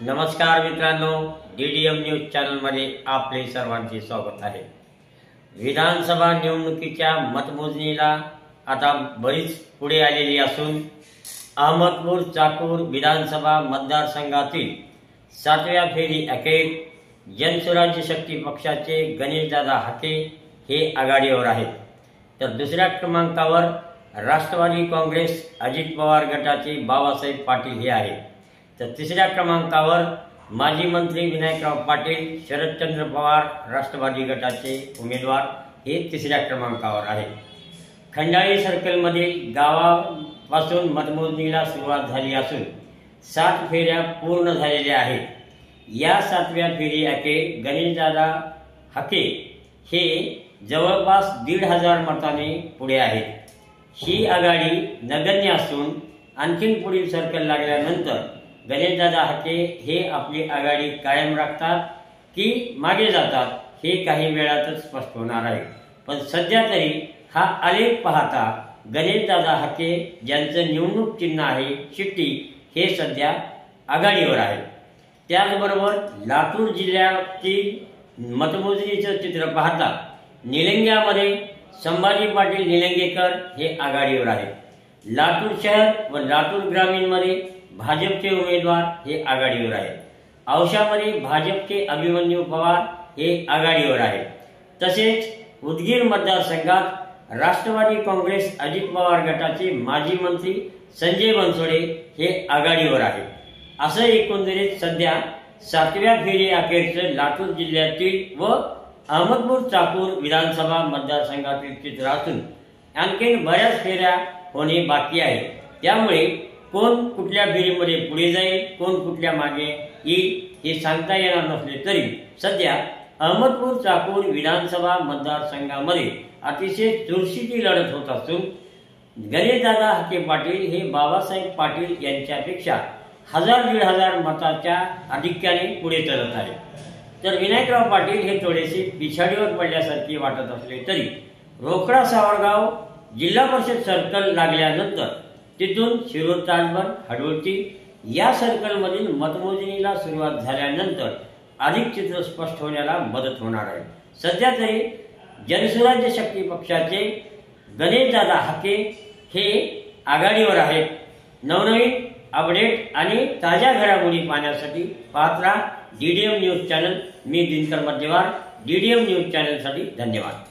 नमस्कार मित्रांनो, DDM news चॅनलमध्ये आपले सर्वांचे स्वागत आहे। विधानसभा निवडणुकीच्या मतमोजणीला आता बरीच पुढे आलेली असून अहमदपूर चाकूर विधानसभा मतदारसंघातील 7व्या फेरी अखेर जनसुराज्य शक्ती पक्षाचे गणेशदादा हाके हे आघाडीवर आहेत, तर दुसऱ्या क्रमांकावर राष्ट्रवादी काँग्रेस अजित पवार गटाचे बाबासाहेब पाटील हे आहेत, तर तिसऱ्या क्रमांकावर माजी मंत्री विनायकराव पाटील शरदचंद्र पवार राष्ट्रवादी गटाचे उमेदवार हे तिसऱ्या क्रमांकावर आहेत। खंडाळी सर्कलमधील गावापासून मतमोजणीला सुरुवात झाली असून 7 फेऱ्या पूर्ण झालेल्या आहेत। या 7व्या फेरी अखेर गणेशदादा हाके हे जवळपास 1,500 मतांनी पुढे आहेत। ही आघाडी नगण्य असून आणखी पुढील सर्कल लागल्यानंतर गणेशदादा हाके हे आपली आघाडी कायम राखतात की मागे जातात हे काही वेळातच स्पष्ट होणार आहे। पण सध्या तरी हा आलेख पाहता गणेशदादा हाके ज्यांचं निवडणूक चिन्ह आहे शिट्टी हे सध्या आघाडीवर आहे। त्याचबरोबर लातूर जिल्ह्यातील मतमोजणीचं चित्र पाहता निलंग्यामध्ये संभाजी पाटील निलंगेकर हे आघाडीवर आहेत। लातूर शहर व लातूर ग्रामीणमध्ये भाजपचे उमेदवार हे आघाडीवर आहेत। औशामध्ये भाजपचे अभिमन्यू पवार हे आघाडीवर आहेत। तसेच उदगीर मतदारसंघात राष्ट्रवादी काँग्रेस अजित पवार गटाचे माजी मंत्री संजय बनसोडे हे आघाडीवर आहेत। असं एकंदरीत सध्या 7व्या फेरी अखेरचं लातूर जिल्ह्यातील व अहमदपूर चाकूर विधानसभा मतदारसंघातील चित्र असून आणखी बऱ्याच फेऱ्या होणे बाकी आहे। त्यामुळे कोण कुठल्या फेरीमध्ये पुढे जाईल, कोण कुठल्या मागे येईल हे सांगता येणार नसले तरी सध्या अहमदपूर चाकूर विधानसभा मतदारसंघामध्ये अतिशय चुरशीची लढत होत असून गणेशदादा हाके पाटील हे बाबासाहेब पाटील यांच्यापेक्षा 1,000-1,500 मताच्या आधिक्याने पुढे चालत आहे, तर विनायकराव पाटील हे थोडेसे पिछाडीवर पडल्यासारखे वाटत असले तरी रोकडा सावरगाव जिल्हा परिषद सर्कल लागल्यानंतर तिथून शिरूर ताजबन हडवळती या सर्कलमधील मतमोजणीला सुरुवात झाल्यानंतर अधिक चित्र स्पष्ट होण्याला मदत होणार आहे। सध्या तरी जनसुराज्य शक्ती पक्षाचे गणेशदादा हाके हे आघाडीवर आहेत। नवनवीन अपडेट आणि ताज्या घडामोडी पाहण्यासाठी पाहत राहा डीडीएम न्यूज चॅनल। मी दिनकर मध्यवार, डीडीएम न्यूज चॅनलसाठी धन्यवाद।